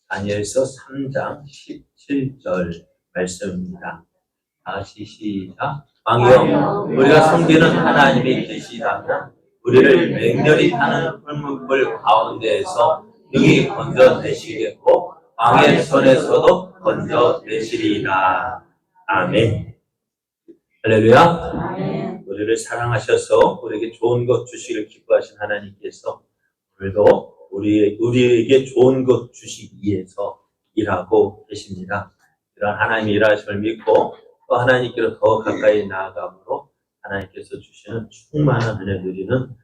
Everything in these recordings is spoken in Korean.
다니엘서 3장 17절 말씀입니다. 다시 시작. 왕이여, 우리가 섬기는 하나님이 계시다면 우리를 맹렬히 타는 풀무불 가운데에서 능히 건져내시겠고 왕의 손에서도 건져내시리이다. 아멘. 할렐루야. 우리를 사랑하셔서 우리에게 좋은 것 주시기를 기뻐하신 하나님께서 오늘도 우리에게 좋은 것 주시기 위해서 일하고 계십니다. 이런 하나님의 일하심을 믿고 또 하나님께로 더 가까이 나아감으로 하나님께서 주시는 충만한 은혜 누리는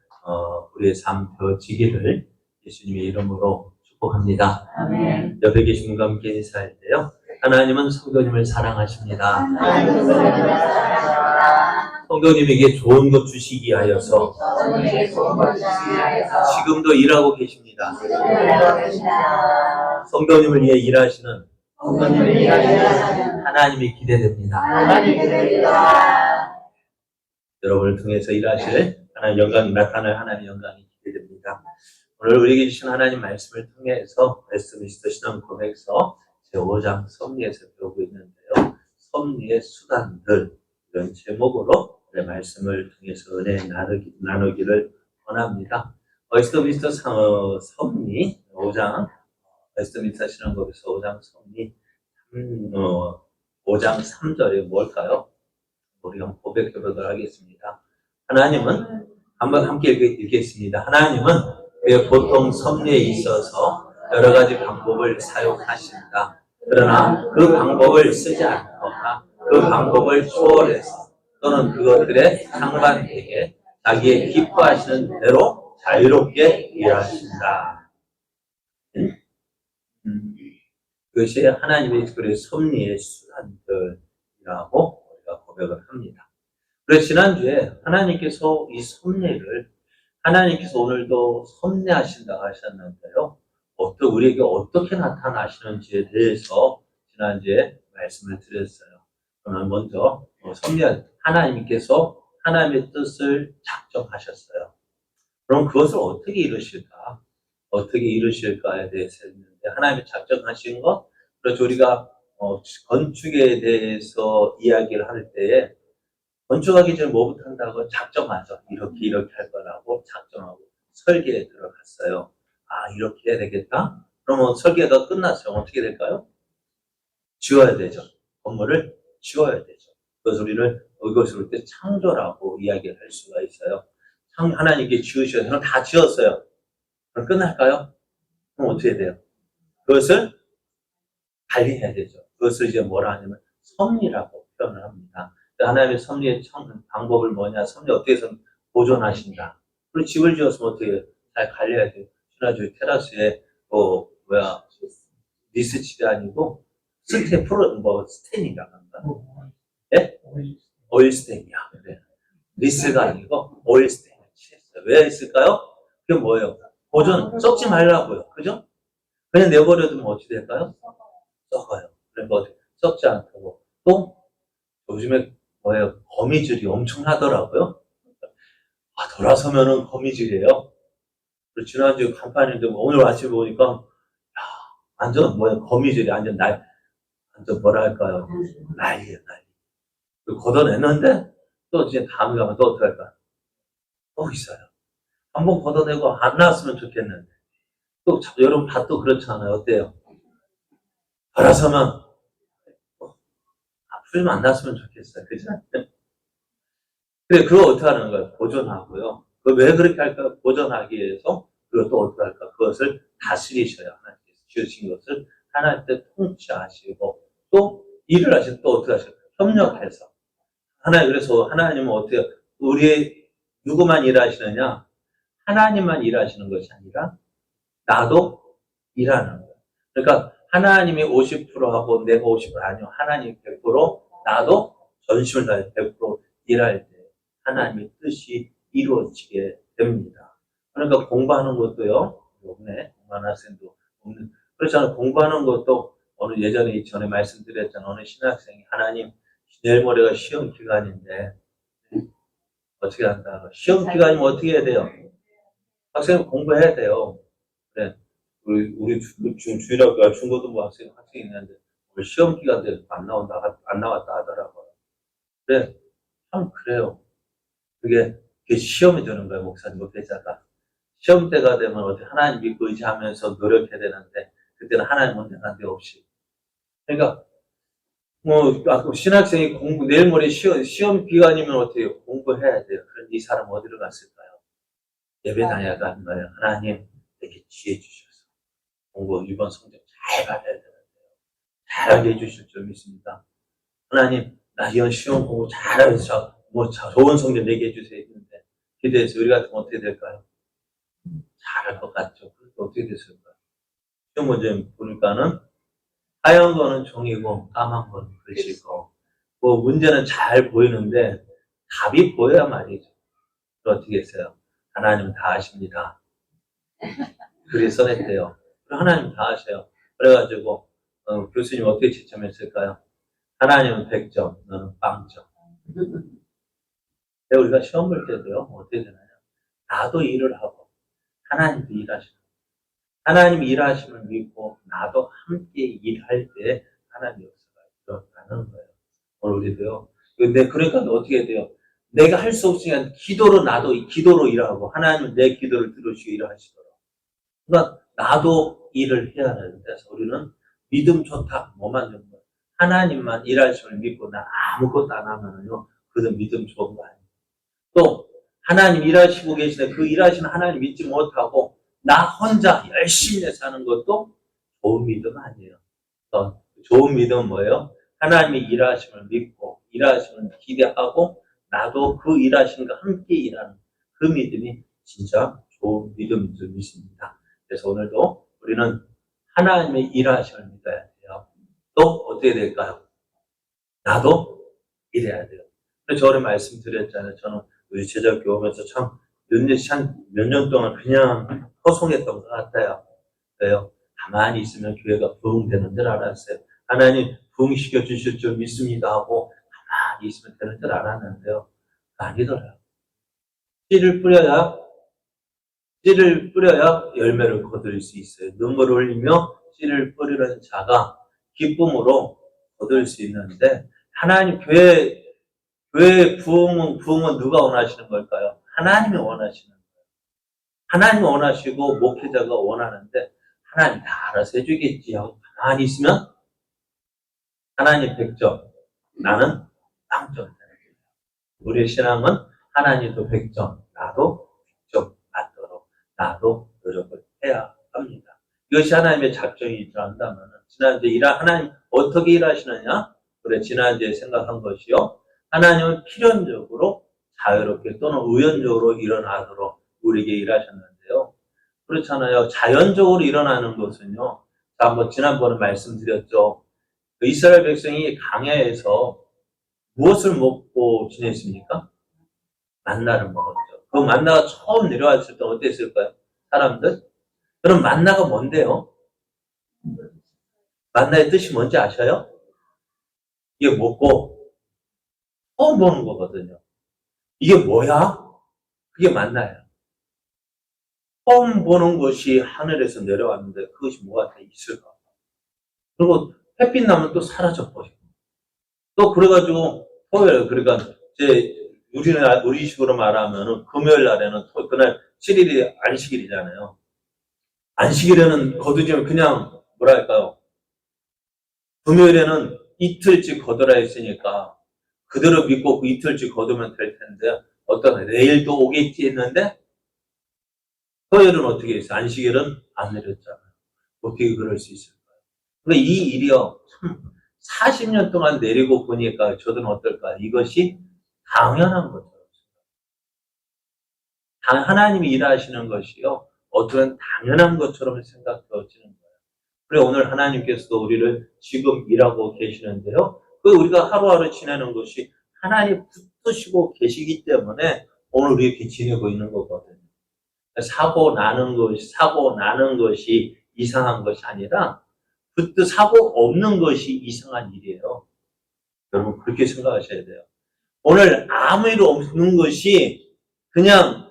우리의 삶 되어지기를 예수님의 이름으로 축복합니다. 아멘. 옆에 계신 분과 함께 인사할 때요. 하나님은 성도님을 사랑하십니다. 성도님에게 좋은 것 주시기 하여서 지금도 일하고 계십니다. 성도님을 위해 일하시는 하나님이 기대됩니다. 여러분을 통해서 일하실 하나님 영광이 나타날 하나님의 영광이 기대됩니다. 오늘 우리에게 주신 하나님 말씀을 통해서 웨스트민스터 신앙 고백서 제5장 섭리에서 배우고 있는데요. 섭리의 수단들 이런 제목으로 말씀을 통해서 은혜 나누기를 원합니다. 웨스트민스터 섭리 5장 웨스트민스터 신앙고백서 5장 섭리 5장 3절이 뭘까요? 우리 한번 고백해 보도록 하겠습니다. 하나님은 한번 함께 읽겠습니다. 하나님은 보통 섭리에 있어서 여러 가지 방법을 사용하신다. 그러나 그 방법을 쓰지 않거나 그 방법을 초월해서 또는 그것들에 상반되게 자기의 기뻐하시는 대로 자유롭게 일하신다. 그것이 하나님의 섭리의 수단들이라고 우리가 고백을 합니다. 그래서 지난주에 하나님께서 이 섭리를 하나님께서 오늘도 섭리하신다고 하셨는데요. 우리에게 어떻게 나타나시는지에 대해서 지난주에 말씀을 드렸어요. 그러면 먼저 섭리한 하나님께서 하나님의 뜻을 작정하셨어요. 그럼 그것을 어떻게 이루실까? 어떻게 이루실까에 대해서 했는데 하나님이 작정하신 것, 그래서 우리가 건축에 대해서 이야기를 할 때에 건축하기 전에 뭐부터 한다고 작정하죠. 이렇게 할 거라고 작정하고 설계에 들어갔어요. 아, 이렇게 해야 되겠다? 그러면 설계가 끝났어요. 어떻게 될까요? 지어야 되죠. 건물을 지어야 되죠. 그래서 이것을 볼 때 창조라고 이야기를 할 수가 있어요. 하나님께 지으셔서 그럼 다 지었어요. 그럼 끝날까요? 그럼 어떻게 돼요? 그것을 관리해야 되죠. 그것을 이제 뭐라 하냐면 섭리라고 표현을 합니다. 하나님의 섭리의 방법을 뭐냐? 섭리 어떻게 해서 보존하신다. 그리고 집을 지었으면 어떻게 잘 관리해야 돼요. 지난주에 테라스에 리스칠이 아니고 스텐이라고 한다. 예? 오일스텐이야. 그래. 리스가 아니고 오일스텐을 칠했어요. 왜 했을까요? 그게 뭐예요? 보존 썩지 말라고요. 그죠? 그냥 내버려두면 어찌 될까요? 썩어요. 그러니까 썩지 않고 또 요즘에 거미줄이 엄청나더라고요. 돌아서면은 거미줄이에요. 그리고 지난주에 간판인데 오늘 아침에 보니까 완전 거미줄이 완전 뭐랄까요? 난리예요, 난리. 그리고 걷어냈는데 또 이제 다음에 가면 또 어떻게 할까? 또 있어요. 한번 걷어내고 안 나왔으면 좋겠는데 또 여러분 다 또 그렇잖아요. 어때요? 돌아서면 풀 안 났으면 좋겠어요. 그죠? 그래, 그거 어떻게 하는 거예요? 보존하고요. 왜 그렇게 할까요? 보존하기 위해서 그것도 어떻게 할까? 그것을 다스리셔야 하나님께서 지으신 것을 하나님께 통치하시고 또 일을 하시고 또 어떻게 하실까요? 협력해서. 그래서 하나님은 어떻게, 누구만 일하시느냐? 하나님만 일하시는 것이 아니라 나도 일하는 거예요. 그러니까 하나님이 50%하고 내가 50% 아니요. 하나님이 100% 나도 전심을 다해 100% 일할 때 하나님의 뜻이 이루어지게 됩니다. 그러니까 공부하는 것도요. 공부하는 학생도 없는. 그렇잖아요. 공부하는 것도 예전에 말씀드렸잖아요. 어느 신학생이 하나님 내일 모레가 시험 기간인데 어떻게 한다. 시험 기간이면 어떻게 해야 돼요? 학생은 공부해야 돼요. 그래. 우리 지금 주일학교 중고등부 학생이 있는데, 오늘 시험 기간 때 안 나왔다 하더라고요. 그래, 참, 그래요. 그게 시험이 되는 거예요, 목사님, 목회자가. 시험 때가 되면 어떻게 하나님 믿고 의지하면서 노력해야 되는데, 그때는 하나님은 대안 데 없이. 그러니까, 신학생이 내일 모레 시험 기간이면 어떻게 공부해야 돼요. 그런데 이 사람 어디로 갔을까요? 예배 다녀가 하는 거예요. 하나님, 내게 지혜 주셔서 공부 이번 성적 잘 받아야 되는데요. 잘하게 해주실 줄 믿습니다. 하나님, 나 이번 시험 공부 잘하면서 좋은 성적 내게 해주세요 했는데, 기대해서 우리 같으면 어떻게 될까요? 잘할 것 같죠. 어떻게 됐을까요? 시험 문제 보니까는 하얀 거는 종이고 까만 거는 글씨고, 문제는 잘 보이는데 답이 보여야 말이죠. 어떻게 했어요? 하나님 다 아십니다. 글이 써냈대요. 하나님 다 아셔요. 그래가지고 교수님 어떻게 지참했을까요? 하나님은 100점, 너는 0점. 우리가 시험 볼 때도요, 어떻게 되나요? 나도 일을 하고 하나님도 일하시고, 하나님 일하심을 믿고 나도 함께 일할 때 하나님 역사가 일어나는 거예요. 오늘 우리도요. 근데 그러니까 어떻게 돼요? 내가 할 수 없으니까 기도로 일하고, 하나님은 내 기도를 들으시고 일하시더라고요. 그러니까 나도 일을 해야 하는데, 우리는 믿음 좋다, 뭐 만드는 거예요? 하나님만 일하심을 믿고 나 아무것도 안 하면은요, 그건 믿음 좋은 거 아니에요. 또 하나님 일하시고 계시는데 그 일하시는 하나님 믿지 못하고 나 혼자 열심히 사는 것도 좋은 믿음 아니에요. 좋은 믿음은 뭐예요? 하나님이 일하심을 믿고 일하심을 기대하고 나도 그 일하심과 함께 일하는 그 믿음이 진짜 좋은 믿음인 줄 믿습니다. 그래서 오늘도 우리는 하나님의 일하심을 믿어야 돼요. 또 어떻게 될까요? 나도 일해야 돼요. 그래서 저번에 말씀드렸잖아요. 저는 우리 제자교 오면서 참 몇 년 동안 그냥 허송했던 것 같아요. 왜요? 가만히 있으면 교회가 부흥되는 줄 알았어요. 하나님 부흥시켜 주실 줄 믿습니다 하고 가만히 있으면 되는 줄 알았는데요. 아니더라고요. 씨를 뿌려야 열매를 거둘 수 있어요. 눈물을 흘리며 씨를 뿌리는 자가 기쁨으로 거둘 수 있는데, 하나님 교회 부흥은 누가 원하시는 걸까요? 하나님이 원하시는 거예요. 하나님이 원하시고 목회자가 원하는데, 하나님 다 알아서 해주겠지 하고 가만히 있으면 하나님 100점, 나는 0점 되는 거예요. 우리의 신앙은 하나님도 100점, 나도 100점 맞도록 나도 노력을 해야 합니다. 이것이 하나님의 작정이 일어난다면, 지난주에 하나님 어떻게 일하시느냐? 그래, 지난주에 생각한 것이요. 하나님은 필연적으로 자유롭게 또는 우연적으로 일어나도록 우리에게 일하셨는데요. 그렇잖아요. 자연적으로 일어나는 것은요. 자, 지난번에 말씀드렸죠. 이스라엘 백성이 광야에서 무엇을 먹고 지냈습니까? 만나를 먹었죠. 그 만나가 처음 내려왔을 때 어땠을까요? 사람들? 그럼 만나가 뭔데요? 만나의 뜻이 뭔지 아셔요? 이게 뭐고 처음 보는 거거든요. 이게 뭐야? 그게 만나예요. 처음 보는 것이 하늘에서 내려왔는데 그것이 뭐가 다 있을까? 그리고 햇빛 나면 또 사라져 버리고. 또 그래가지고 토요일, 그러니까 이제 우리 식으로 말하면 금요일 날에는 그날 7일이 안식일이잖아요. 안식일에는 거두지면 그냥 뭐랄까요? 금요일에는 이틀째 거두라 했으니까 그대로 믿고 그 이틀째 거두면 될 텐데, 내일도 오겠지 했는데 토요일은 어떻게 했어요? 안식일은 안 내렸잖아요. 어떻게 그럴 수 있을까요? 그러니까 이 일이요, 참 40년 동안 내리고 보니까 저는 어떨까? 이것이 당연한 거죠. 하나님이 일하시는 것이요, 어떤 당연한 것처럼 생각되어지는 거예요. 그래, 오늘 하나님께서도 우리를 지금 일하고 계시는데요. 우리가 하루하루 지내는 것이 하나님 붙드시고 계시기 때문에 오늘 우리 이렇게 지내고 있는 거거든요. 사고 나는 것이 이상한 것이 아니라 사고 없는 것이 이상한 일이에요. 여러분 그렇게 생각하셔야 돼요. 오늘 아무 일 없는 것이 그냥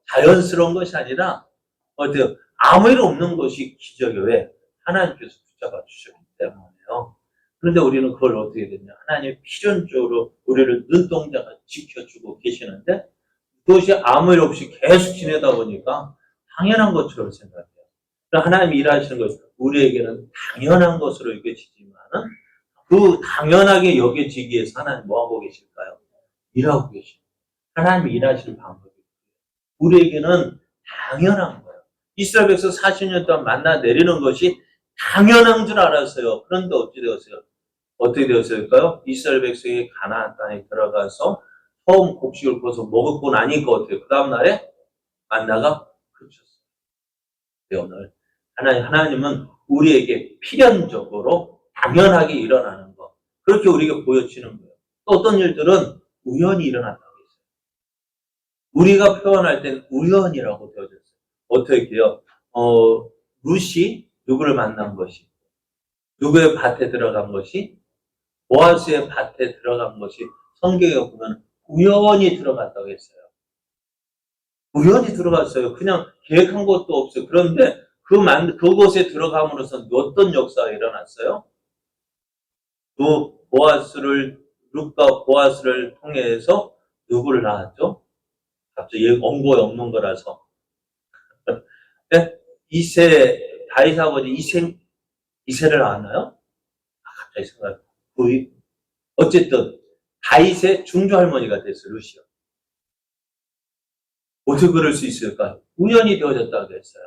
자연스러운 것이 아니라 어때요? 아무 일 없는 것이 기적이 왜? 하나님께서 붙잡아 주셨기 때문에요. 그런데 우리는 그걸 어떻게 되냐? 하나님이 필연적으로 우리를 눈동자가 지켜주고 계시는데 그것이 아무 일 없이 계속 지내다 보니까 당연한 것처럼 생각해요. 하나님이 일하시는 것, 우리에게는 당연한 것으로 여겨지지만은 그 당연하게 여겨지기 위해서 하나님 뭐 하고 계실까요? 일하고 계십니다. 하나님이 일하시는 방법이 우리에게는 당연한 거예요. 이스라엘 백성 40년 동안 만나 내리는 것이 당연한 줄 알았어요. 그런데 어떻게 되었어요? 어떻게 되었을까요? 이스라엘 백성이 가나안 땅에 들어가서 처음 곡식을 벗어 먹고 나니까 어때요? 그 다음날에 만나가 그쳤어요. 오늘 하나님은 우리에게 필연적으로 당연하게 일어나는 것, 그렇게 우리에게 보여지는 거예요. 또 어떤 일들은 우연히 일어난다고 했어요. 우리가 표현할 땐 우연이라고 되어졌어요. 어떻게 해요? 룻이 누구를 만난 것이, 누구의 밭에 들어간 것이, 보아스의 밭에 들어간 것이 성경에 보면 우연히 들어갔다고 했어요. 우연히 들어갔어요. 그냥 계획한 것도 없어요. 그런데 그곳에 들어감으로써 어떤 역사가 일어났어요? 룻과 보아스를 통해서 누구를 낳았죠? 갑자기 언고에 없는 거라서. 다윗 아버지 이세를 낳았나요? 갑자기 생각해요. 어쨌든 다윗의 중조 할머니가 됐어요. 룻이요. 어떻게 그럴 수 있을까요? 우연히 되어졌다고 했어요.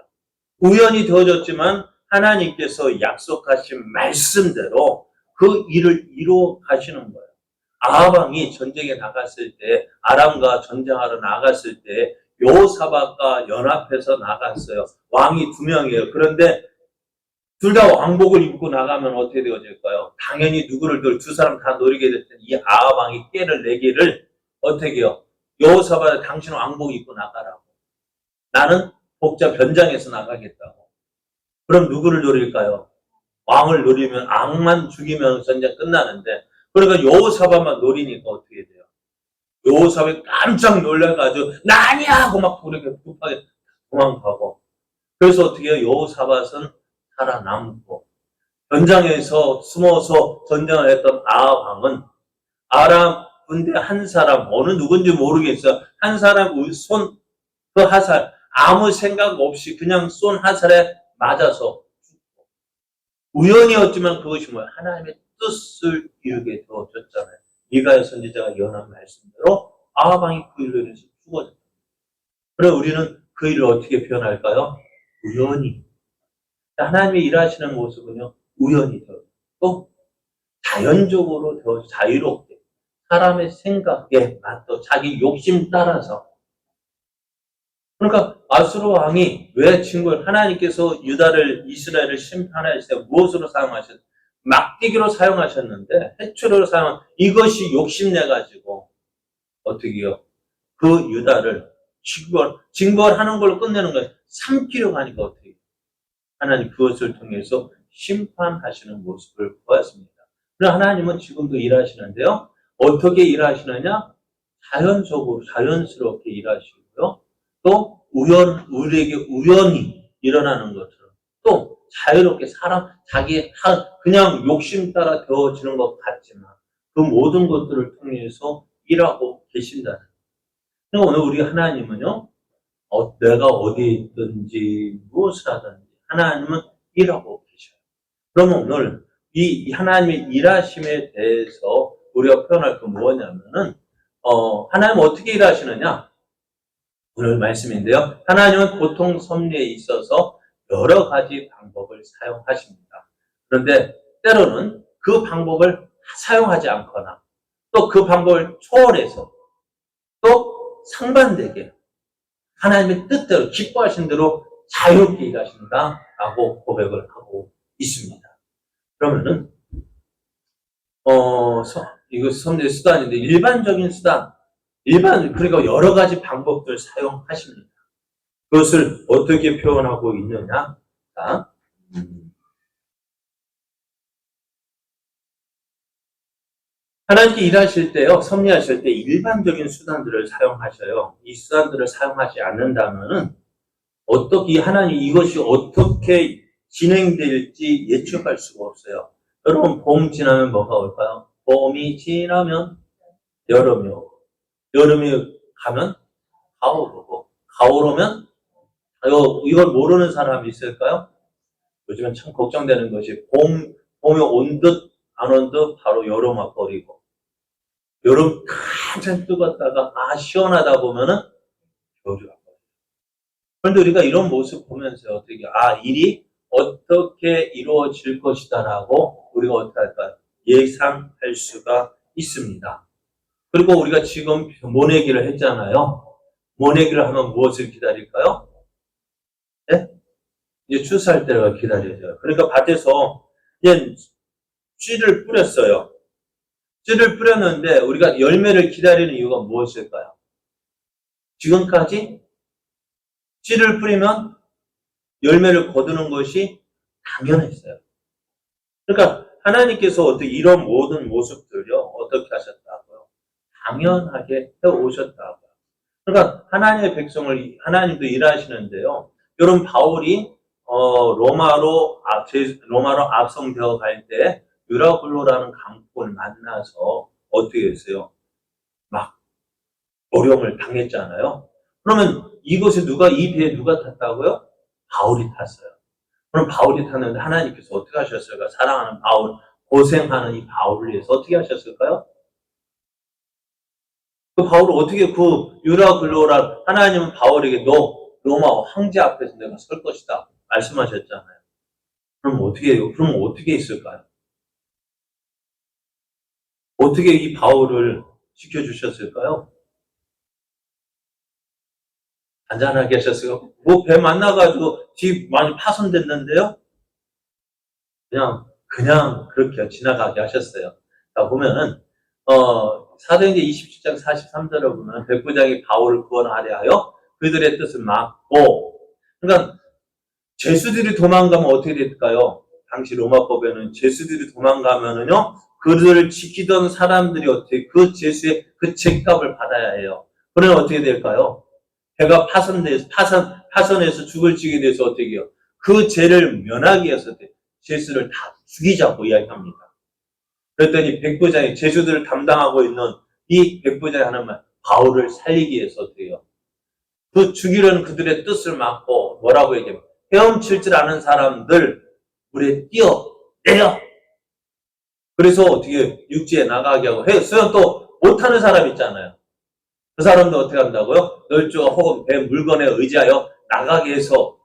우연히 되어졌지만 하나님께서 약속하신 말씀대로 그 일을 이루어 가시는 거예요. 아합 왕이 전쟁에 나갔을 때, 아람과 전쟁하러 나갔을 때 여호사밧과 연합해서 나갔어요. 왕이 2명이에요. 그런데 둘 다 왕복을 입고 나가면 어떻게 되어질까요? 당연히 누구를 두 사람 다 노리게 될 텐데 이 아합 왕이 꾀를 내기를 어떻게 해요? 여호사밧 당신은 왕복 입고 나가라고. 나는 복자 변장해서 나가겠다고. 그럼 누구를 노릴까요? 왕을 노리면 악만 죽이면 전쟁 끝나는데, 그러니까 여호사밧만 노리니까 어떻게 돼요? 여호사밧이 깜짝 놀라가지고 나 아니야 하고 막 그렇게 급하게 도망가고. 그래서 어떻게 해요? 여호사밧은 살아남고 전장에서 숨어서 전쟁을 했던 아합 왕은 아람 군대 한 사람, 어느 누군지 모르겠어요. 한 사람 그 화살 아무 생각 없이 그냥 쏜 화살에 맞아서 죽고. 우연이었지만 그것이 뭐예요? 하나님의 뜻을 이루게 되어졌잖아요. 미가야 선지자가 예언한 말씀대로 아합 왕이 그 일로 인해서 죽어졌다. 그래 우리는 그 일을 어떻게 표현할까요? 우연히. 하나님이 일하시는 모습은요, 우연히 되어 또 자연적으로 되어 자유롭게 사람의 생각에 맞도 자기 욕심 따라서. 그러니까 아수르 왕이 왜 친구를 하나님께서 이스라엘을 심판하실 때 무엇으로 사용하셨어요? 막대기로 사용하셨는데 해초로 이것이 욕심내가지고 어떻게 해요? 그 유다를 징벌하는 걸로 끝내는 거예요. 삼키려고 하니까 어떻게 해요? 하나님 그것을 통해서 심판하시는 모습을 보았습니다. 그러나 하나님은 지금도 일하시는데요. 어떻게 일하시느냐? 자연적으로, 자연스럽게 일하시고요. 또 우리에게 우연히 일어나는 것처럼 또 자유롭게 그냥 욕심 따라 되어지는 것 같지만 그 모든 것들을 통해서 일하고 계신다는. 그러니까 오늘 우리 하나님은요, 내가 어디에 있든지 무엇을 하든지 하나님은 일하고 계셔요. 그러면 오늘 이 하나님의 일하심에 대해서 우리가 표현할 건 뭐냐면은, 하나님은 어떻게 일하시느냐? 오늘 말씀인데요. 하나님은 고통 섭리에 있어서 여러 가지 방법을 사용하십니다. 그런데 때로는 그 방법을 사용하지 않거나 또 그 방법을 초월해서 또 상반되게 하나님의 뜻대로 기뻐하신 대로 자유롭게 일하신다라고 고백을 하고 있습니다. 그러면은 이거 섭리의 수단인데 일반적인 수단, 그러니까 여러 가지 방법들 사용하십니다. 그것을 어떻게 표현하고 있느냐? 하나님께 일하실 때요, 섭리하실 때 일반적인 수단들을 사용하셔요. 이 수단들을 사용하지 않는다면은 어떻게 하나님 이것이 어떻게 진행될지 예측할 수가 없어요. 여러분 봄 지나면 뭐가 올까요? 봄이 지나면 여름이 오고 여름이 가면 가을 오고 가을 오면 이걸 모르는 사람이 있을까요? 요즘엔 참 걱정되는 것이 봄이 온 듯 안 온 듯 바로 여름 와버리고 여름 가장 뜨겁다가 시원하다 보면은 겨울이 와버려요. 그런데 우리가 이런 모습 보면서 어떻게 일이 어떻게 이루어질 것이다라고 우리가 어떻게 할까요? 예상할 수가 있습니다. 그리고 우리가 지금 모내기를 했잖아요. 모내기를 하면 무엇을 기다릴까요? 네? 이제 추수할 때가 기다려져요. 그러니까 밭에서 이제 씨를 뿌렸어요. 씨를 뿌렸는데 우리가 열매를 기다리는 이유가 무엇일까요? 지금까지 씨를 뿌리면 열매를 거두는 것이 당연했어요. 그러니까 하나님께서 어떻게 이런 모든 모습들요 어떻게 하셨다고요? 당연하게 해오셨다고요. 그러니까 하나님의 백성을 하나님도 일하시는데요. 여러분 바울이 로마로 압송되어 갈 때 유라굴로라는 강포를 만나서 어떻게 했어요? 막 어려움을 당했잖아요. 그러면 이곳에 이 배에 누가 탔다고요? 바울이 탔어요. 그럼 바울이 탔는데 하나님께서 어떻게 하셨을까? 사랑하는 바울, 고생하는 이 바울을 위해서 어떻게 하셨을까요? 그 바울을 어떻게 유라글로라 하나님은 바울에게 너 로마 황제 앞에서 내가 설 것이다 말씀하셨잖아요. 그럼 어떻게 해요? 그럼 어떻게 있을까요? 어떻게 이 바울을 지켜주셨을까요? 안전하게 하셨어요. 뭐 배 만나가지고 집 많이 파손됐는데요. 그냥 그렇게 지나가게 하셨어요. 자, 보면은, 사도행전 27장 43절을 보면, 백부장이 바울을 구원하려 하여 그들의 뜻을 막고, 그러니까, 죄수들이 도망가면 어떻게 될까요? 당시 로마법에는 죄수들이 도망가면은요, 그들을 지키던 사람들이 어떻게 그 죄수의 그 죄값을 받아야 해요. 그러면 어떻게 될까요? 배가 파손해서 죽을 지게 돼서 어떻게 해요? 그 죄를 면하기 위해서 죄수를 다 죽이자고 이야기합니다. 그랬더니 백부장이 죄수들을 담당하고 있는 이 백부장이 하는 말, 바울을 살리기 위해서 어떻게 해요? 그 죽이려는 그들의 뜻을 막고 뭐라고 얘기해요? 헤엄칠 줄 아는 사람들 물에 뛰어내려. 그래서 어떻게 육지에 나가게 하고 수영 또 못하는 사람 있잖아요. 그 사람도 어떻게 한다고요? 널주가 혹은 배 물건에 의지하여 나가게 해서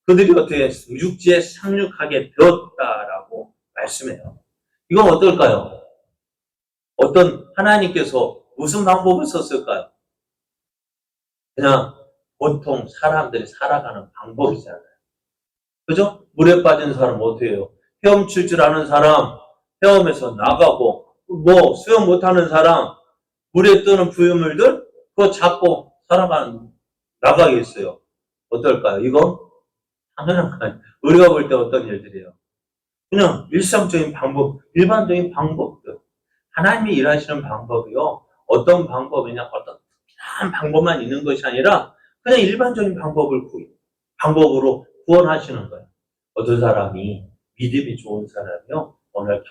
그들이 어떻게 육지에 상륙하게 되었다라고 말씀해요. 이건 어떨까요? 어떤 하나님께서 무슨 방법을 썼을까요? 그냥 보통 사람들이 살아가는 방법이잖아요. 그죠? 물에 빠진 사람 어떻게 해요? 헤엄칠 줄 아는 사람 헤엄에서 나가고 수영 못하는 사람 물에 뜨는 부유물들 그거 잡고 나가게 했어요. 어떨까요? 이거 당연한 거예요. 우리가 볼 때 어떤 일들이에요? 그냥 일상적인 방법, 일반적인 방법들. 하나님이 일하시는 방법이요. 어떤 방법이냐, 어떤 특별한 방법만 있는 것이 아니라 그냥 일반적인 방법으로 구원하시는 거예요. 어떤 사람이 믿음이 좋은 사람이요. 오늘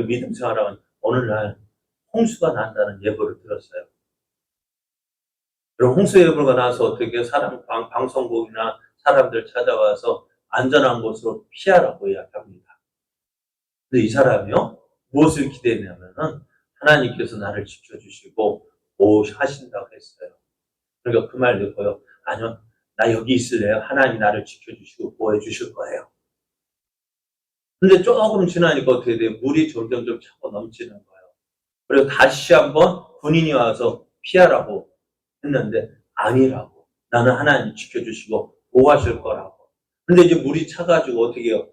믿음 생활하면 어느 날 홍수가 난다는 예보를 들었어요. 그럼 홍수 예보가 나서 어떻게 방송국이나 사람들 찾아와서 안전한 곳으로 피하라고 이야기합니다. 근데 이 사람이요, 무엇을 기대했냐면은 하나님께서 나를 지켜주시고 보호하신다고 했어요. 그러니까 그 말 듣고요, 아니요, 나 여기 있을래요. 하나님이 나를 지켜주시고 보호해 주실 거예요. 근데 조금 지나니까 어떻게 돼요? 물이 점점 차고 넘치는 거예요. 그리고 다시 한번 군인이 와서 피하라고 했는데 아니라고. 나는 하나님 지켜주시고 보호하실 거라고. 근데 이제 물이 차가지고 어떻게 해요?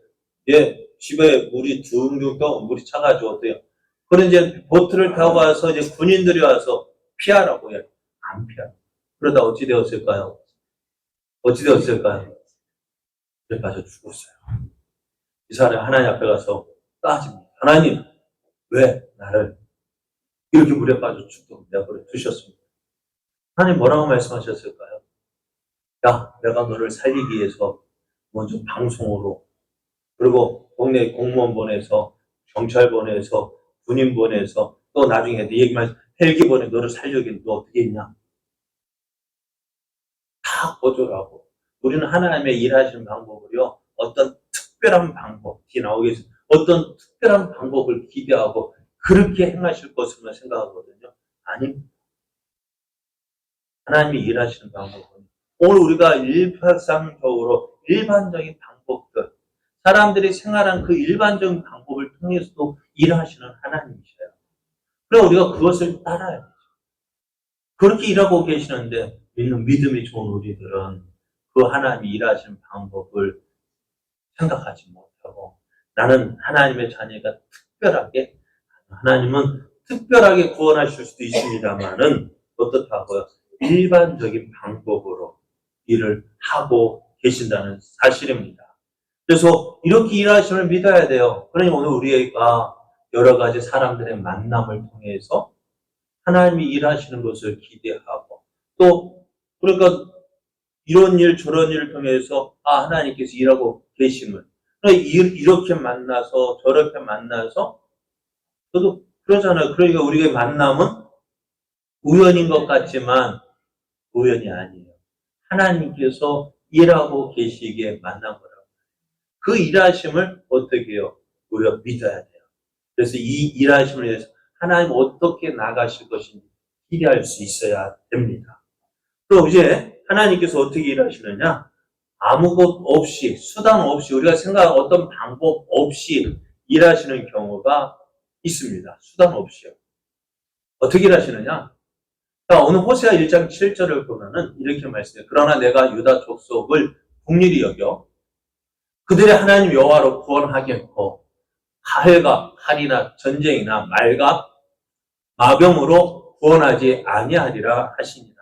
집에 물이 둥둥 떠 물이 차가지고 어떻게 해요? 그런 이제 보트를 타고 와서 이제 군인들이 와서 피하라고 해요. 안 피하. 그러다 어찌 되었을까요? 물에 빠져 죽었어요. 이 사람이 하나님 앞에 가서 따집니다. 하나님, 왜 나를 이렇게 물에 빠져 죽도록 내버려 두셨습니까? 하나님 뭐라고 말씀하셨을까요? 야, 내가 너를 살리기 위해서 먼저 방송으로, 그리고 동네 공무원 보내서, 경찰 보내서, 군인 보내서, 또 나중에 네 얘기만 헬기 보내 너를 살려기 너 어떻게 했냐? 다 거절하고. 우리는 하나님의 일하시는 방법을요, 어떤 특별한 방법, 뒤 나오겠습니다. 어떤 특별한 방법을 기대하고 그렇게 행하실 것으로 생각하거든요. 아니, 하나님이 일하시는 방법은 오늘 우리가 일상적으로 일반적인 방법들, 사람들이 생활하는 그 일반적인 방법을 통해서도 일하시는 하나님이셔요. 그럼 우리가 그것을 따라야 돼요. 그렇게 일하고 계시는데 믿는 믿음이 좋은 우리들은 그 하나님이 일하시는 방법을 생각하지 못하고 나는 하나님의 자녀가 특별하게 하나님은 특별하게 구원하실 수도 있습니다만은 어떻다고요? 일반적인 방법으로 일을 하고 계신다는 사실입니다. 그래서 이렇게 일하심을 믿어야 돼요. 그러니 오늘 우리가 여러 가지 사람들의 만남을 통해서 하나님이 일하시는 것을 기대하고 또 그러니까 이런 일 저런 일을 통해서 하나님께서 일하고 계심을 이렇게 만나서 저렇게 만나서 저도 그러잖아요. 그러니까 우리의 만남은 우연인 것 같지만 우연이 아니에요. 하나님께서 일하고 계시기에 만난 거라고. 그 일하심을 어떻게 해요? 우리가 믿어야 돼요. 그래서 이 일하심을 위해서 하나님 어떻게 나가실 것인지 기대할 수 있어야 됩니다. 또 이제 하나님께서 어떻게 일하시느냐? 아무 것 없이, 수단 없이, 우리가 생각한 어떤 방법 없이 일하시는 경우가 있습니다. 수단 없이요. 어떻게 일하시느냐? 자, 오늘 호세아 1장 7절을 보면은 이렇게 말씀해요. 그러나 내가 유다 족속을 긍휼히 여겨 그들의 하나님 여호와로 구원하겠고 칼과 칼이나 전쟁이나 말과 마병으로 구원하지 아니하리라 하시니라.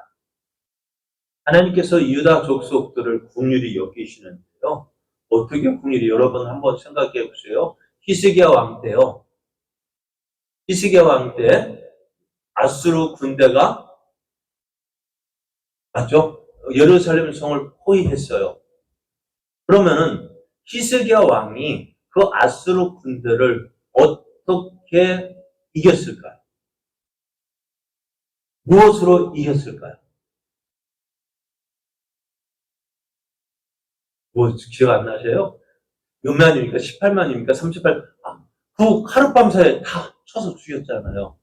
하나님께서 유다 족속들을 긍휼히 여기시는데요. 어떻게 긍휼히 여러분 한번 생각해 보세요. 히스기야 왕 때요. 히스기야 왕 때 아수르 군대가 맞죠? 예루살렘 성을 포위했어요. 그러면은 히스기야 왕이 그 아수르 군대를 어떻게 이겼을까요? 무엇으로 이겼을까요? 뭐 기억 안 나세요? 몇 만입니까? 18만입니까? 38만. 그 하룻밤 사이에 다 쳐서 죽였잖아요.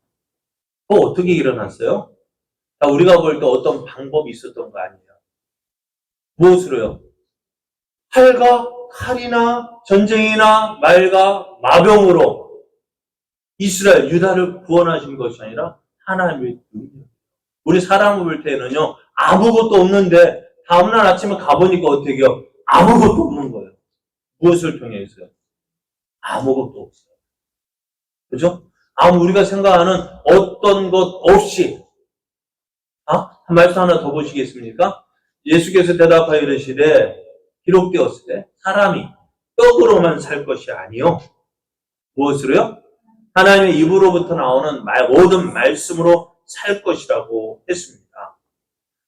그거 어떻게 일어났어요? 우리가 볼 때 어떤 방법이 있었던 거 아니에요? 무엇으로요? 칼과 칼이나 전쟁이나 말과 마병으로 이스라엘, 유다를 구원하신 것이 아니라 하나님의 능력. 우리 사람을 볼 때는요, 아무것도 없는데 다음날 아침에 가보니까 어떻게 해요? 아무것도 없는 거예요. 무엇을 통해서요? 아무것도 없어요. 그죠? 우리가 생각하는 어떤 것 없이, 한 말씀 하나 더 보시겠습니까? 예수께서 대답하여 이르시되, 기록되었을 때, 사람이 떡으로만 살 것이 아니요. 무엇으로요? 하나님의 입으로부터 나오는 모든 말씀으로 살 것이라고 했습니다.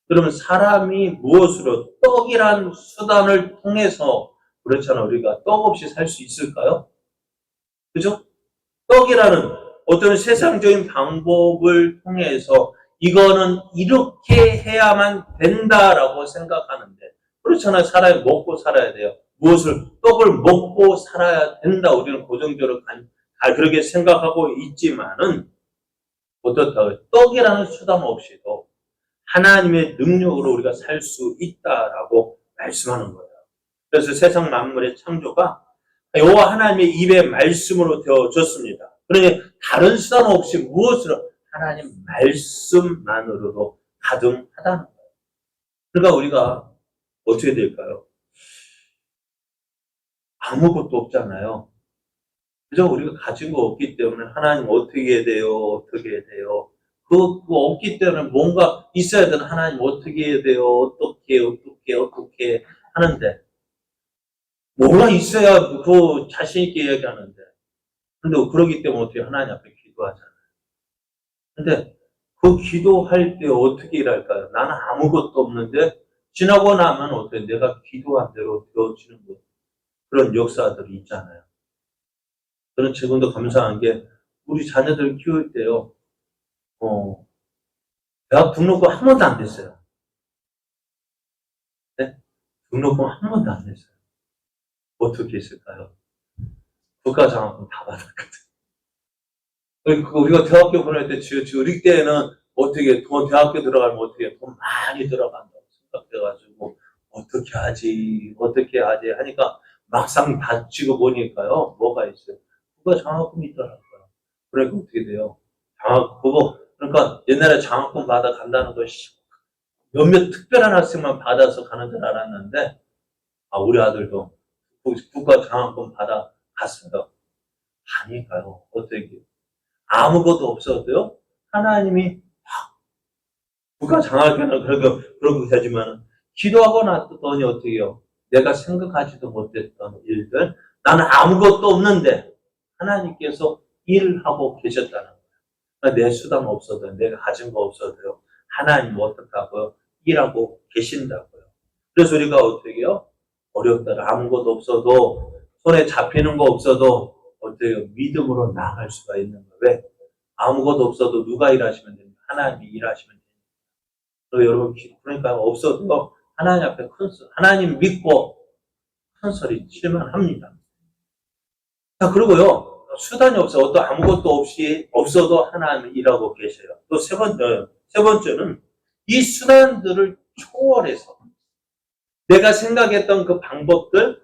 그러면 사람이 무엇으로 떡이란 수단을 통해서 그렇잖아. 우리가 떡 없이 살 수 있을까요? 그죠? 떡이라는 어떤 세상적인 방법을 통해서 이거는 이렇게 해야만 된다라고 생각하는데 그렇잖아요. 사람이 먹고 살아야 돼요. 무엇을 떡을 먹고 살아야 된다. 우리는 고정적으로 그렇게 생각하고 있지만은 어떻다고요? 떡이라는 수단 없이도 하나님의 능력으로 우리가 살 수 있다라고 말씀하는 거예요. 그래서 세상 만물의 창조가 여호와 하나님의 입의 말씀으로 되어졌습니다. 그러니 다른 수단 없이 무엇으로 하나님 말씀만으로도 가능하다는 거예요. 그러니까 우리가 어떻게 될까요? 아무것도 없잖아요. 그죠? 우리가 가진 거 없기 때문에 하나님 어떻게 해야 돼요? 어떻게 해야 돼요? 그거 없기 때문에 뭔가 있어야 되는 하나님 어떻게 해야 돼요? 어떻게 하는데 뭐가 있어야 그 자신 있게 이야기하는데 근데 그러기 때문에 어떻게 하나님 앞에 기도하잖아요. 근데 그 기도할 때 어떻게 일할까요? 나는 아무것도 없는데 지나고 나면 어떻게 내가 기도한 대로 되어지는 것, 그런 역사들이 있잖아요. 저는 지금도 감사한 게 우리 자녀들 키울 때요. 대학 등록금 한 번도 안 됐어요. 네? 등록금 한 번도 안 됐어요. 어떻게 했을까요? 국가장학금 다 받았거든. 우리가 대학교 보낼 때, 우리 때는 어떻게, 대학교 들어가면 어떻게 돈 많이 들어간다고 생각해가지고, 어떻게 하지 하니까 막상 다치고 보니까요, 뭐가 있어요? 국가장학금이 있더라고요. 그러니까 어떻게 돼요? 그러니까 옛날에 장학금 받아 간다는 거, 몇몇 특별한 학생만 받아서 가는 줄 알았는데, 우리 아들도 국가장학금 받아 갔어요. 아니까요. 어떻게 아무것도 없어도요. 하나님이 국가장학금은 그러고 하지만 기도하고 났더니 어떻게 해요? 내가 생각하지도 못했던 일들, 나는 아무것도 없는데 하나님께서 일을 하고 계셨다는 거예요. 그러니까 내 수단 없어도, 내가 가진 거 없어도요. 하나님 어떡하고요? 일하고 계신다고요. 그래서 우리가 어떻게 해요? 어렵다, 아무것도 없어도, 손에 잡히는 거 없어도 어떻게 해요? 믿음으로 나아갈 수가 있는 거예요. 왜? 아무것도 없어도 누가 일하시면 됩니까? 하나님이 일하시면 됩니다. 여러분, 그러니까 없어도 하나님 앞에 하나님 믿고 큰 소리 치면 합니다. 자, 그리고요, 수단이 어떤 아무것도 없어도 하나님이 일하고 계셔요. 또 세 번째는 이 수단들을 초월해서 내가 생각했던 그 방법들,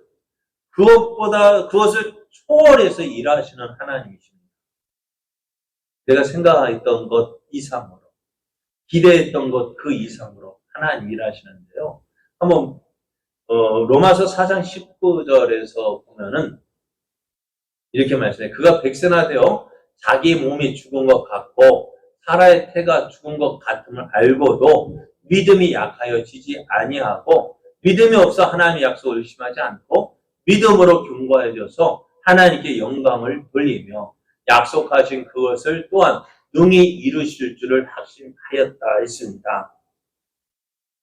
그것을 초월해서 일하시는 하나님이십니다. 내가 생각했던 것 이상으로, 기대했던 것 그 이상으로 하나님 일하시는데요. 한번 로마서 4장 19절에서 보면은 이렇게 말씀해요. 그가 백세나 되어 자기 몸이 죽은 것 같고 사라의 태가 죽은 것 같음을 알고도 믿음이 약하여 지지 아니하고 믿음이 없어 하나님의 약속을 의심하지 않고 믿음으로 견고해져서 하나님께 영광을 돌리며 약속하신 그것을 또한 능히 이루실 줄을 확신하였다 했습니다.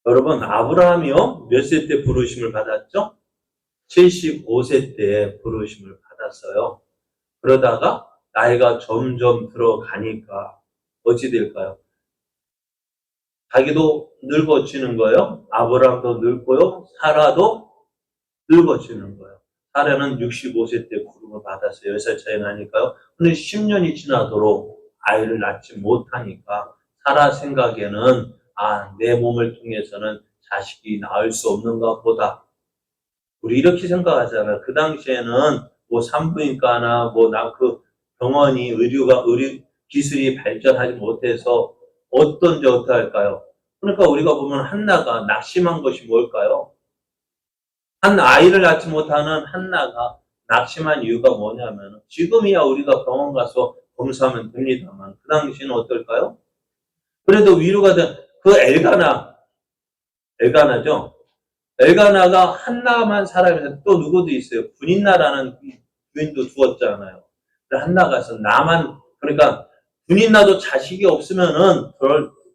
여러분, 아브라함이요, 몇 세 때 부르심을 받았죠? 75세 때 부르심을 받았어요. 그러다가 나이가 점점 들어가니까 어찌 될까요? 자기도 늙어지는 거예요. 아브라함도 늙고요. 사라도 늙어지는 거예요. 사라는 65세 때 부름을 받았어요. 10살 차이 나니까요. 근데 10년이 지나도록 아이를 낳지 못하니까 사라 생각에는 내 몸을 통해서는 자식이 낳을 수 없는가 보다. 우리 이렇게 생각하잖아요. 그 당시에는 뭐 산부인과나 병원이 의료 기술이 발전하지 못해서 어떤지 어떡할까요? 그러니까 우리가 보면 한나가 낙심한 것이 뭘까요? 한 아이를 낳지 못하는 한나가 낙심한 이유가 뭐냐면 지금이야 우리가 병원 가서 검사하면 됩니다만 그 당시에는 어떨까요? 그래도 위로가 된 그 엘가나죠? 엘가나가 한나만 살아면서 또 누구도 있어요. 분인나라는 부인도 두었잖아요. 한나가서 그러니까 분인나도 자식이 없으면은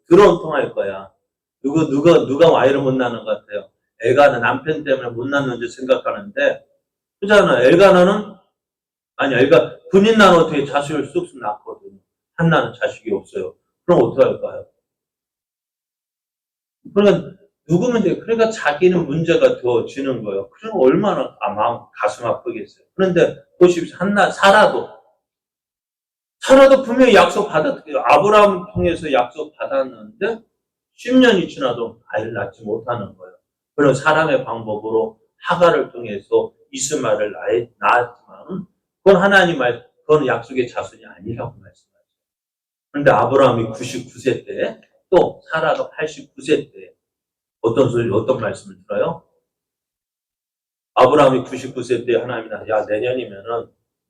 드러운통할 거야. 누가 아이를 못 낳는 것 같아요. 엘가나 남편 때문에 못 낳는지 생각하는데, 그잖아. 분인나는 어떻게 자식을 쑥쑥 낳거든요. 한나는 자식이 없어요. 그럼 어떡할까요? 그러니까 자기는 문제가 되어지는 거예요. 그럼 얼마나 가슴 아프겠어요. 그런데 보십시오. 사라도 분명히 아브라함 통해서 약속 받았는데 10년이 지나도 아이를 낳지 못하는 거예요. 그런 사람의 방법으로 하가를 통해서 이스마엘을 낳았지만 그건 약속의 자손이 아니라고 말씀하죠. 그런데 아브라함이 99세 때 또 사라가 89세 때 어떤 말씀을 들어요? 아브라함이 99세 때 하나님이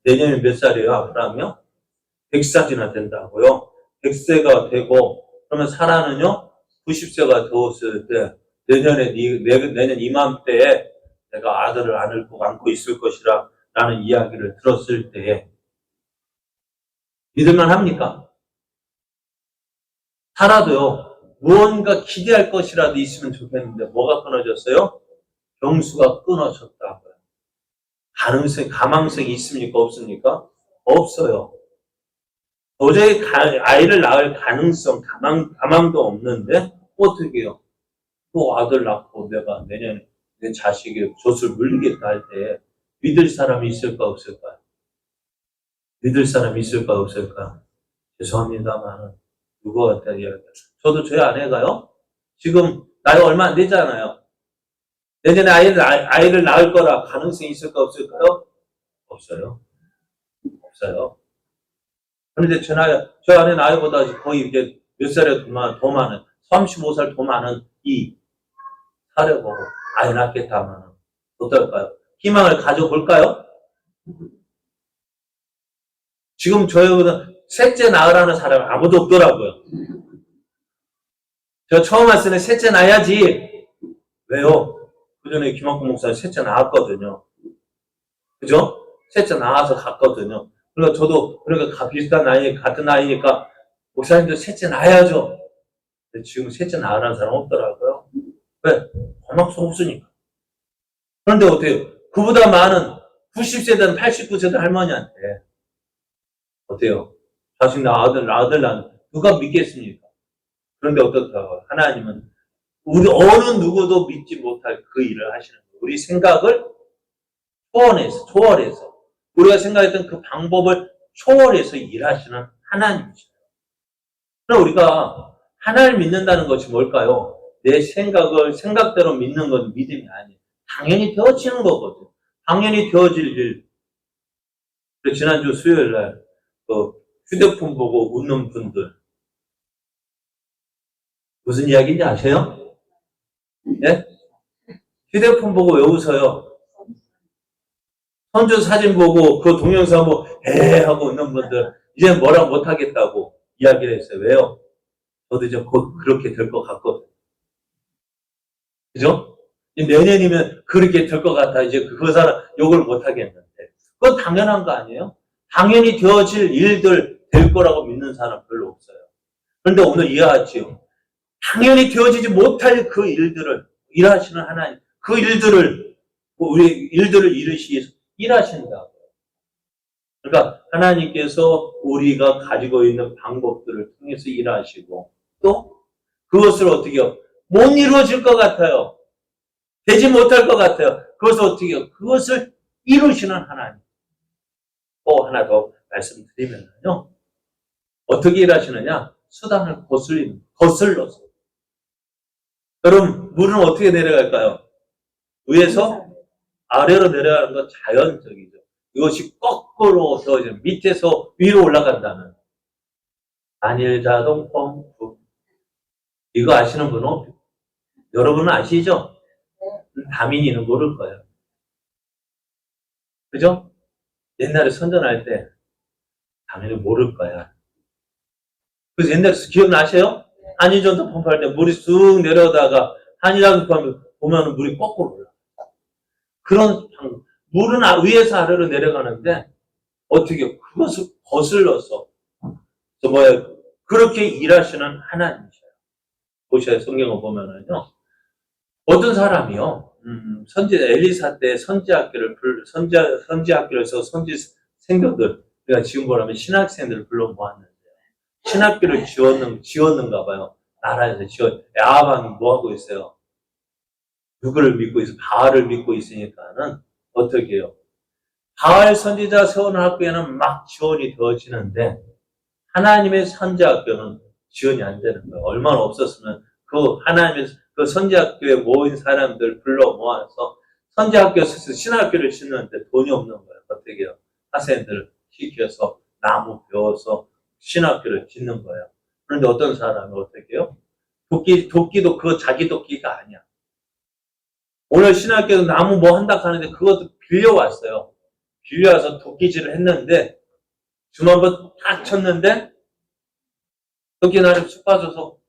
내년이 몇 살이에요, 아브라함이요? 100살이나 된다고요? 100세가 되고, 그러면 사라는요, 90세가 되었을 때, 내년 이맘때에 내가 아들을 안고 있을 것이라, 라는 이야기를 들었을 때에, 믿을만 합니까? 사라도요, 무언가 기대할 것이라도 있으면 좋겠는데 뭐가 끊어졌어요? 경수가 끊어졌다고요. 가망성이 있습니까? 없습니까? 없어요. 도저히 아이를 낳을 가능성, 가망도 없는데 어떻게 해요? 또 아들 낳고 내가 내년에 내 자식의 젖을 물리겠다 할 때 믿을 사람이 있을까 없을까요? 믿을 사람이 있을까 없을까? 죄송합니다만 누구한테 이야기해요. 저도 저희 아내가요. 지금 나이 얼마 안 되잖아요. 내년에 아이를 낳을 거라 가능성이 있을까 없을까요? 없어요. 없어요. 그런데 저 아내 나이보다 거의 이제 몇 살에 더 많은 35살 더 많은 이 사려보고 아이 낳겠다 하면 어떨까요? 희망을 가져볼까요? 지금 저희보다 셋째 낳으라는 사람이 아무도 없더라고요. 제가 처음 왔을 때 셋째 낳아야지. 왜요? 그 전에 김학구 목사님 셋째 낳았거든요. 그죠? 셋째 낳아서 갔거든요. 그러니까 저도, 그러니까 비슷한 나이, 같은 나이니까 목사님도 셋째 낳아야죠. 근데 지금 셋째 낳으라는 사람 없더라고요. 왜? 워낙 소수니까. 그런데 어때요? 그보다 많은 90세든 89세든 할머니한테 어때요? 자식 아들 낳는 누가 믿겠습니까? 그런데 어떻다고 하나님은 우리 어느 누구도 믿지 못할 그 일을 하시는 거예요. 우리 생각을 초월해서 우리가 생각했던 그 방법을 초월해서 일하시는 하나님이시죠. 그럼 우리가 하나님을 믿는다는 것이 뭘까요? 내 생각대로 믿는 건 믿음이 아니에요. 당연히 되어지는 거거든. 당연히 되어질 일. 지난주 수요일 날 휴대폰 보고 웃는 분들 무슨 이야기인지 아세요? 예? 휴대폰 보고 왜 웃어요? 선주 사진 보고 그 동영상 보고 하고 웃는 분들 이제 뭐라 못하겠다고 이야기를 했어요. 왜요? 저도 이제 곧 그렇게 될 것 같거든요. 그죠? 내년이면 그렇게 될 것 같아. 이제 그 사람 욕을 못하겠는데. 그건 당연한 거 아니에요? 당연히 되어질 일들 될 거라고 믿는 사람 별로 없어요. 그런데 오늘 이해하지요? 당연히 되어지지 못할 그 일들을 일하시는 하나님, 그 일들을 우리 일들을 이루시기 위해서 일하신다고요. 그러니까 하나님께서 우리가 가지고 있는 방법들을 통해서 일하시고 또 그것을 어떻게 해요? 못 이루어질 것 같아요. 되지 못할 것 같아요. 그것을 어떻게 해요? 그것을 이루시는 하나님. 또 하나 더 말씀드리면요. 어떻게 일하시느냐? 수단을 거슬러서. 여러분, 물은 어떻게 내려갈까요? 위에서 아래로 내려가는 건 자연적이죠. 이것이 거꾸로 밑에서 위로 올라간다는 단일 자동 펌프. 이거 아시는 분은 여러분은 아시죠? 다민이는 모를 거예요. 그죠? 옛날에 선전할 때 당연히 모를 거야. 그래서 옛날에 기억나세요? 한의전도 펌프할 때 물이 쑥 내려오다가 한의자동 펌프 보면 물이 거꾸로 올라. 그런 방법. 물은 위에서 아래로 내려가는데 어떻게 그것을 거슬러서 그렇게 일하시는 하나님이셔요. 보셔야 성경을 보면은요. 어떤 사람이요. 엘리사 때 선지학교에서 선지 생도들, 그러니까 지금 보라면 신학생들을 불러 모았는데 신학교를 지었는가 봐요. 나라에서 야하방이 뭐 하고 있어요? 누구를 믿고 있어? 바알을 믿고 있으니까는 어떻게 해요? 바알 선지자 세우는 학교에는 막 지원이 되어지는데 하나님의 선지학교는 지원이 안 되는 거예요. 얼마나 없었으면 그 하나님의 그 선지학교에 모인 사람들 불러 모아서 선지학교 신학교를 짓는데 돈이 없는 거예요. 어떻게 해요? 학생들 시켜서 나무 배워서 신학교를 짓는 거예요. 그런데 어떤 사람이 어떻게 해요? 도끼도 그거 자기 도끼가 아니야. 오늘 신학교에서 나무 뭐 한다 하는데 그것도 빌려왔어요. 빌려와서 도끼질을 했는데 줌 한번 딱 쳤는데 도끼 나를 쑥 빠져서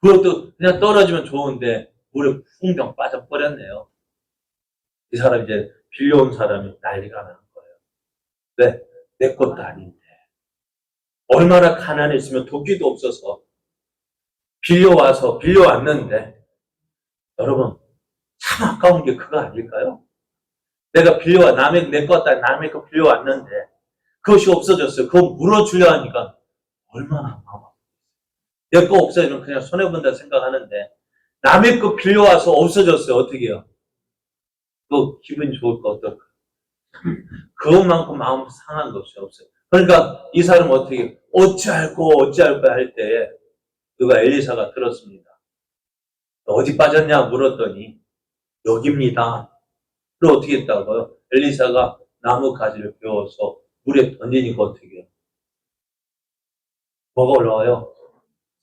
그것도 그냥 떨어지면 좋은데 물에 풍덩 빠져버렸네요. 이 사람 이제 빌려온 사람이 난리가 나는 거예요. 왜? 내 것도 아닌데. 얼마나 가난했으면 도끼도 없어서 빌려왔는데, 여러분, 참 아까운 게 그거 아닐까요? 내가 내 거 같다, 남의 거 빌려왔는데, 그것이 없어졌어요. 그거 물어주려 하니까, 얼마나 마음 아파요. 내 거 없어지면 그냥 손해본다 생각하는데, 남의 거 빌려와서 없어졌어요. 어떻게 해요? 그 기분이 좋을까, 어떨까? 그것만큼 마음 상한 것이 없어요. 그러니까 이 사람은 어떻게, 어찌할까 할 때에, 누가 엘리사가 들었습니다. 어디 빠졌냐 물었더니, 여기입니다. 그럼 어떻게 했다고요? 엘리사가 나무 가지를 베어서 물에 던지니까 어떻게 해요? 뭐가 올라와요?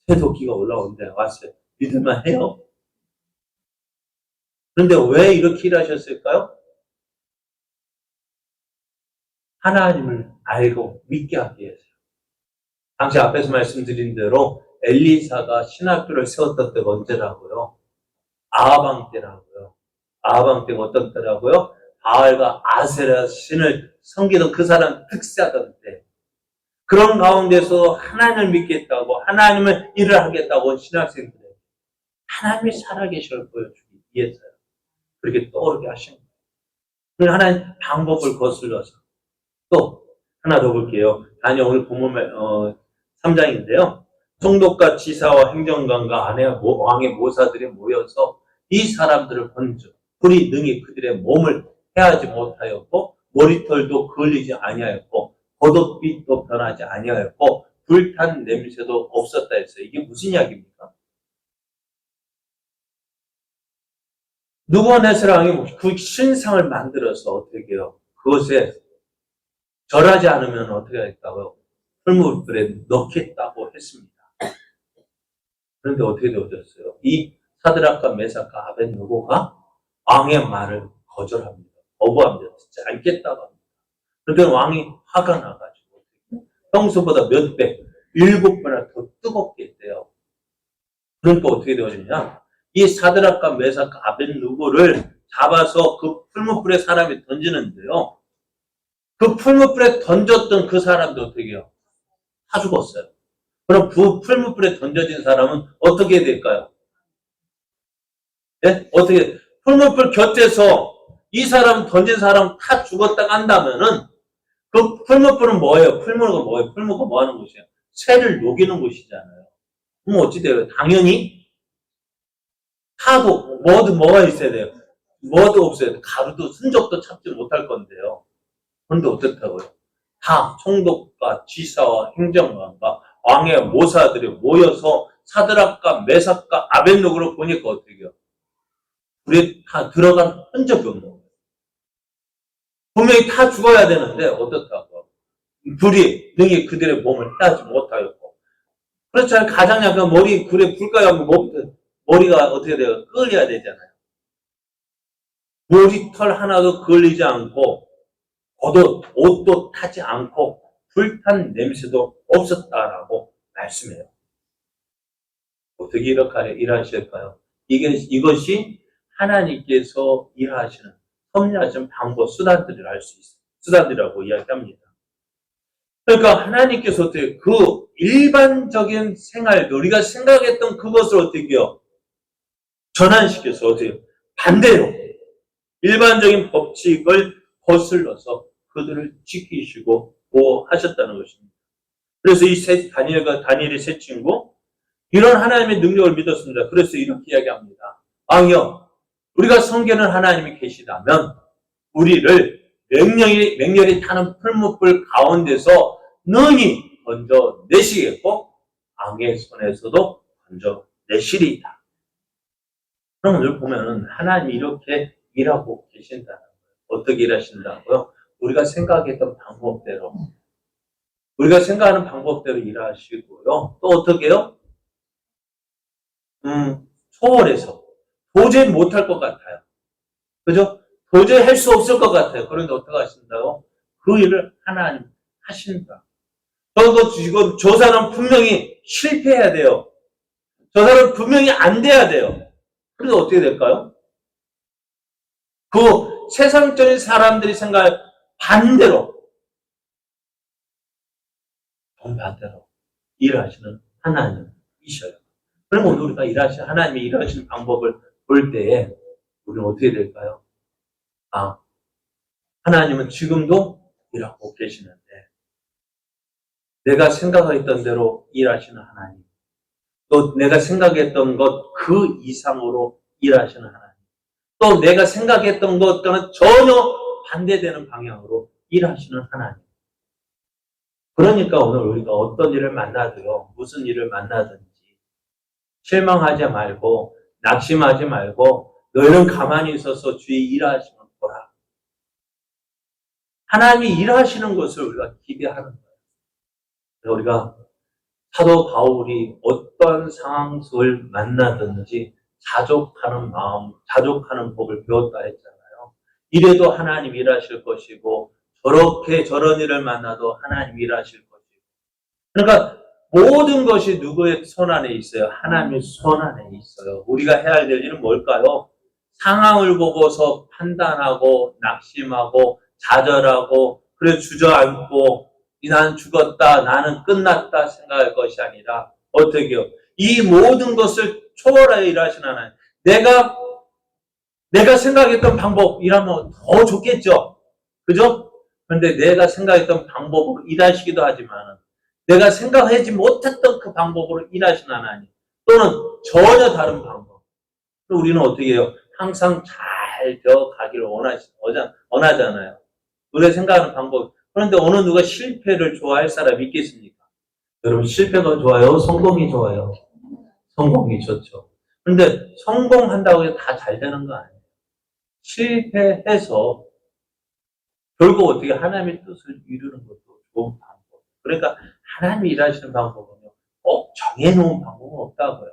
새도끼가 올라오는데 왔어요. 믿을만 해요? 그런데 왜 이렇게 일하셨을까요? 하나님을 알고 믿게 하기 위해서요. 당시 앞에서 말씀드린 대로 엘리사가 신학교를 세웠던 때가 언제라고요? 아하방 때라고요. 아하방 때가 어떤 때라고요? 바알과 아세라 신을 섬기던 그 사람 특세하던 때. 그런 가운데서 하나님을 믿겠다고, 하나님을 일을 하겠다고 온 신학생들에게 하나님이 살아계신 걸 보여주기 위해서요. 그렇게 떠오르게 하신 거예요. 그리고 하나님 방법을 거슬러서 또 하나 더 볼게요. 오늘 본문 3장인데요. 총독과 지사와 행정관과 왕의 모사들이 모여서 이 사람들을 건져 불이 능히 그들의 몸을 해하지 못하였고 머리털도 그을리지 아니하였고 겉옷빛도 변하지 아니하였고 불탄 냄새도 없었다 했어요. 이게 무슨 이야기입니까? 느부갓네살 왕이 그 신상을 만들어서 어떻게 해요? 그것에 절하지 않으면 어떻게 하겠다고요? 풀무불에 넣겠다고 했습니다. 그런데 어떻게 되어졌어요? 이 사드락과 메삭과 아벳느고가 왕의 말을 거절합니다. 거부합니다. 듣지 않겠다고 합니다. 그런데 왕이 화가 나가지고 평소보다 몇 배, 7배나 더 뜨겁게 했대요. 그러니까 어떻게 되어지냐? 이 사드락과 메삭과 아벳느고를 잡아서 그 풀무불에 사람이 던지는데요. 그 풀무불에 던졌던 그 사람도 어떻게 해요? 다 죽었어요. 그럼 그 풀무불에 던져진 사람은 어떻게 될까요? 예? 어떻게, 풀무불 곁에서 이 사람 던진 사람 다 죽었다고 한다면은 그 풀무불은 뭐예요? 풀무가 뭐예요? 풀무가 뭐 하는 곳이에요? 쇠를 녹이는 곳이잖아요. 그럼 어찌 돼요? 당연히 타도 뭐가 있어야 돼요? 뭐도 없어야 돼요. 가루도 흔적도 찾지 못할 건데요. 그런데 어떻다고요? 다 총독과 지사와 행정관과 왕의 모사들이 모여서 사드락과 메삭과 아벳느고를 보니까 어떻게 해요? 불에 다 들어간 흔적이 없는 거예요. 분명히 다 죽어야 되는데 어떻다고? 불이 능히 그들의 몸을 해하지 못하였고. 그렇잖아요. 가장 약간 불에 불가야 머리가 어떻게 돼요? 끓여야 되잖아요. 머리털 하나도 걸리지 않고 옷도 타지 않고 불탄 냄새도 없었다라고 말씀해요. 어떻게 이렇게 일하실까요? 이것이 하나님께서 일하시는 섭리하신 방법, 수단들을 알 수 있어요. 수단이라고 이야기합니다. 그러니까 하나님께서 어떻게 그 일반적인 생활, 우리가 생각했던 그것을 어떻게 해요? 전환시켜서 어떻게 반대로 일반적인 법칙을 거슬러서 그들을 지키시고 보호하셨다는 것입니다. 그래서 이 다니엘의 세 친구, 이런 하나님의 능력을 믿었습니다. 그래서 이렇게 이야기합니다. 왕이여, 우리가 섬기는 하나님이 계시다면 우리를 맹렬히 타는 풀무불 가운데서 능히 건져내시겠고 왕의 손에서도 건져내시리이다. 그럼 오늘 보면은 하나님이 이렇게 일하고 계신다는 거예요. 어떻게 일하신다고요? 우리가 생각했던 방법대로, 우리가 생각하는 방법대로 일하시고요. 또 어떻게 해요? 초월해서 도저히 못할 것 같아요. 그죠? 도저히 할 수 없을 것 같아요. 그런데 어떻게 하신다고? 그 일을 하나님 하신다. 저 사람 분명히 실패해야 돼요. 저 사람 분명히 안 돼야 돼요. 그래서 어떻게 될까요? 그 세상적인 사람들이 생각할 반대로, 정반대로 일하시는 하나님이셔요. 그럼 오늘 우리가 하나님이 일하시는 방법을 볼 때에 우리는 어떻게 될까요? 아, 하나님은 지금도 일하고 계시는데 내가 생각했던 대로 일하시는 하나님, 또 내가 생각했던 것 그 이상으로 일하시는 하나님, 또 내가 생각했던 것과는 전혀 반대되는 방향으로 일하시는 하나님. 그러니까 오늘 우리가 어떤 일을 만나도요, 무슨 일을 만나든지 실망하지 말고 낙심하지 말고 너희는 가만히 있어서 주의 일하시는 보라. 하나님이 일하시는 것을 우리가 기대하는 거예요. 우리가 사도 바울이 어떤 상황 속을 만나든지 자족하는 마음, 자족하는 법을 배웠다 했잖아요. 이래도 하나님 일하실 것이고 저렇게 저런 일을 만나도 하나님 일하실 것이고. 그러니까 모든 것이 누구의 손 안에 있어요? 하나님의 손 안에 있어요. 우리가 해야 될 일은 뭘까요? 상황을 보고서 판단하고 낙심하고 좌절하고 그래 주저앉고 난 죽었다, 나는 끝났다 생각할 것이 아니라 어떻게요? 이 모든 것을 초월하여 일하시는 하나님. 내가 생각했던 방법이라면 더 좋겠죠. 그죠? 그런데 내가 생각했던 방법으로 일하시기도 하지만 내가 생각하지 못했던 그 방법으로 일하시는 하나님. 또는 전혀 다른 방법. 우리는 어떻게 해요? 항상 잘 되어 가기를 원하잖아요. 우리가 생각하는 방법. 그런데 어느 누가 실패를 좋아할 사람이 있겠습니까? 여러분, 실패가 좋아요? 성공이 좋아요? 성공이 좋죠. 그런데 성공한다고 해서 다 잘 되는 거 아니에요. 실패해서 결국 어떻게 하나님의 뜻을 이루는 것도 좋은 방법. 그러니까 하나님이 일하시는 방법은요, 꼭 정해놓은 방법은 없다고요.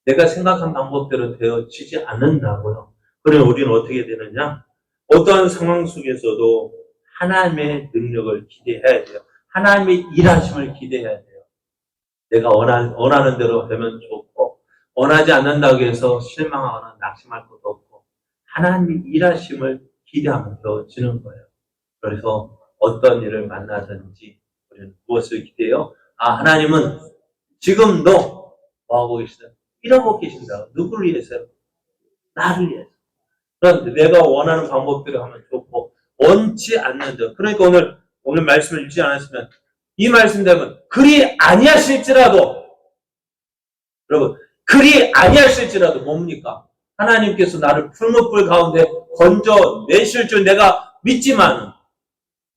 내가 생각한 방법대로 되어지지 않는다고요. 그러면 우리는 어떻게 되느냐? 어떠한 상황 속에서도 하나님의 능력을 기대해야 돼요. 하나님의 일하심을 기대해야 돼요. 내가 원하는 대로 되면 좋고 원하지 않는다고 해서 실망하거나 낙심할 것도 없고 하나님의 일하심을 기대하면 되어지는 거예요. 그래서 어떤 일을 만나든지 우리는 무엇을 기대해요? 하나님은 지금도 뭐하고 계시다? 일하고 계신다. 누구를 위해서요? 나를 위해서. 그런데 내가 원하는 방법대로 하면 좋고 원치 않는 점. 그러니까 오늘 말씀을 읽지 않았으면 이 말씀대로 그리 아니하실지라도 여러분 그리 아니하실지라도 뭡니까? 하나님께서 나를 풀무불 가운데 건져내실 줄 내가 믿지만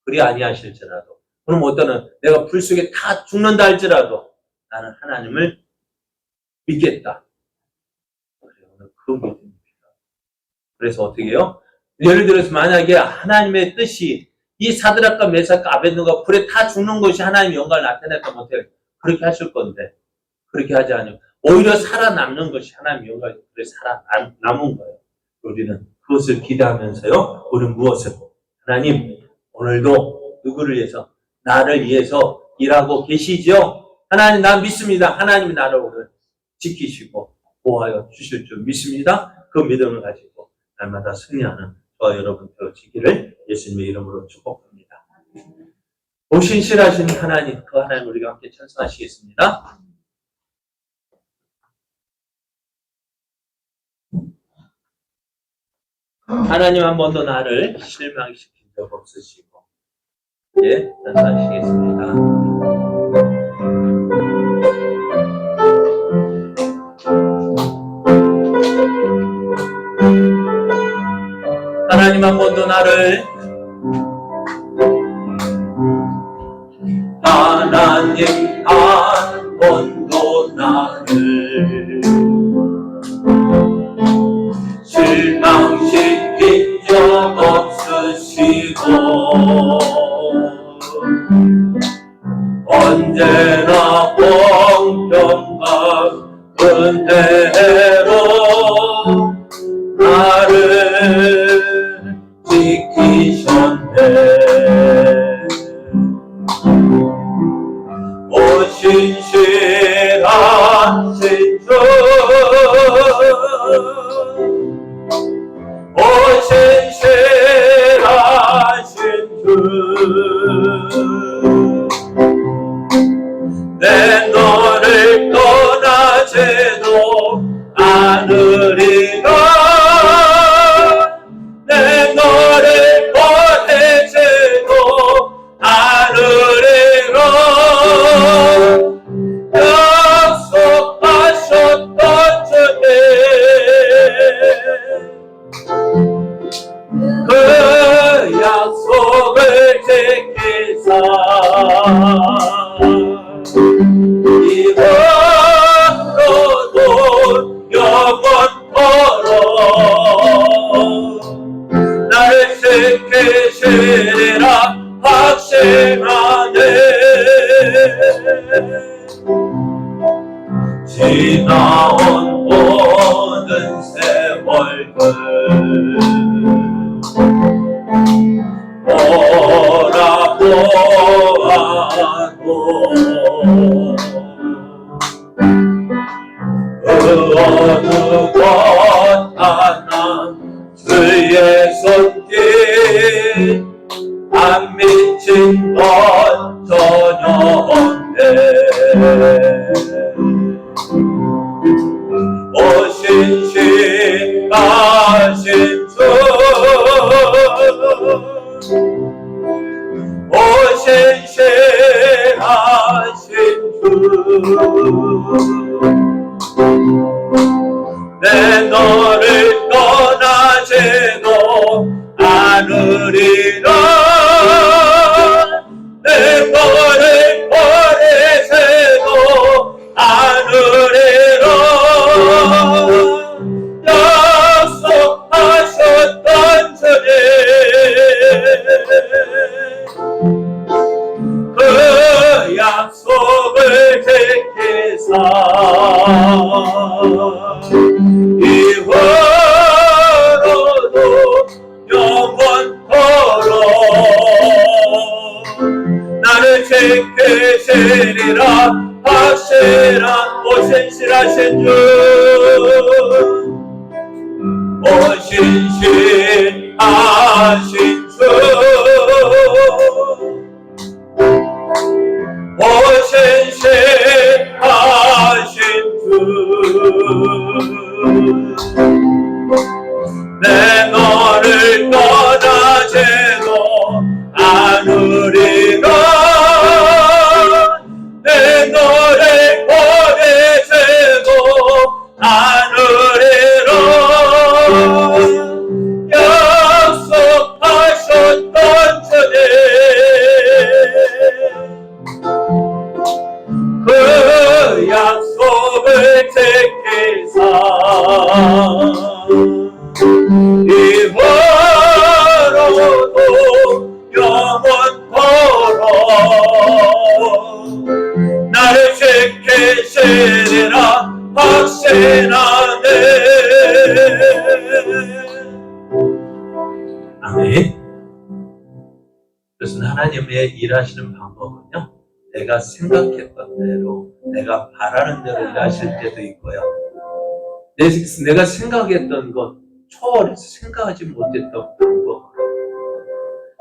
그리 아니하실지라도 그럼 어떠는 내가 불 속에 다 죽는다 할지라도 나는 하나님을 믿겠다. 오늘 그 믿음입니다. 그래서 어떻게 해요? 예를 들어서 만약에 하나님의 뜻이 이 사드락과 메삭과 아벳느고가 불에 다 죽는 것이 하나님의 영광을 나타냈다면 어떻게 그렇게 하실 건데 그렇게 하지 않으면 오히려 살아남는 것이 하나님의 영광이 불에 살아남은 거예요. 우리는 그것을 기대하면서요. 우리는 무엇을? 하나님 오늘도 누구를 위해서? 나를 위해서 일하고 계시죠? 하나님 난 믿습니다. 하나님이 나를 오늘 지키시고 보호하여 주실 줄 믿습니다. 그 믿음을 가지고 날마다 승리하는 저와 여러분 되어지기를 예수님의 이름으로 축복합니다. 오신실하신 하나님, 그 하나님 우리가 함께 찬송하시겠습니다. 하나님 한 번도 나를 실망시킨 적 없으시고 예, 찬송하시겠습니다. 하나님 한 번도 나를 하나님 한 번도 나를 실망시킨 적 없으시고 언제나 공평한 은혜로 나를 지키셨네. 오신실하신 주 오신실하신 주 내 너를 떠나지도 계사 이거로도 영원토록 나를 지키시리라 확신하네. 지나온 모든 세월들 뭐라고 하고 그 어느 것 하나 주의 손길 안 미친 건 전혀 없네. 오신실하신 주 오신실하신 주 내 너를 떠나지도 않으리라. 내 너를 버리지도 않으리라. 약속하셨던 주님 그 약속을 지키사 이후로도 영원토록 나를 지키시리라. 확실한 오신실하신 주 오신실하신 주 오신실하신 주 내 너를 떠나지도 않으리라. 내 너를 버리지도 않으리라. 약속하셨던 주님 그 약속을 지키사 이후로도 영원토록 나를 지키시리라 확신하네. 아멘. 그래서 하나님의 일하시는 방법은요, 내가 생각했던 대로, 내가 바라는 대로 일하실 때도 있고요. 내가 생각했던 것 초월해서 생각하지 못했던 방법,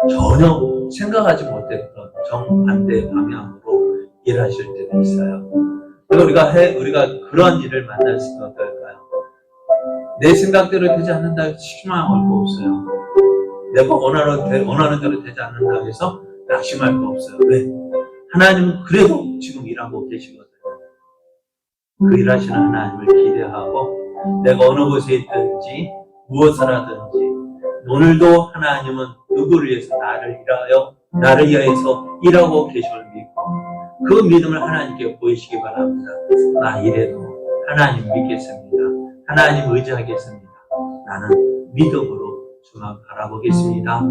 전혀 생각하지 못했던 정반대 방향으로 일하실 때도 있어요. 그러니까 우리가 그런 일을 만났으면 어떨까요? 내 생각대로 되지 않는다 해서 실망할 거 없어요. 내가 원하는 대로 되지 않는다고 해서 낙심할 거 없어요. 왜? 하나님은 그래도 지금 일하고 계시거든요. 그 일하시는 하나님을 기대하고 내가 어느 곳에 있든지 무엇을 하든지 오늘도 하나님은 누구를 위해서 나를 위해서 일하고 계심을 믿고 그 믿음을 하나님께 보이시기 바랍니다. 나 이래도 하나님 믿겠습니다. 하나님 의지하겠습니다. 나는 믿음으로 주만 바라보겠습니다.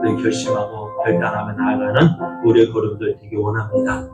우리 결심하고 결단하며 나아가는 우리의 걸음들 되기 원합니다.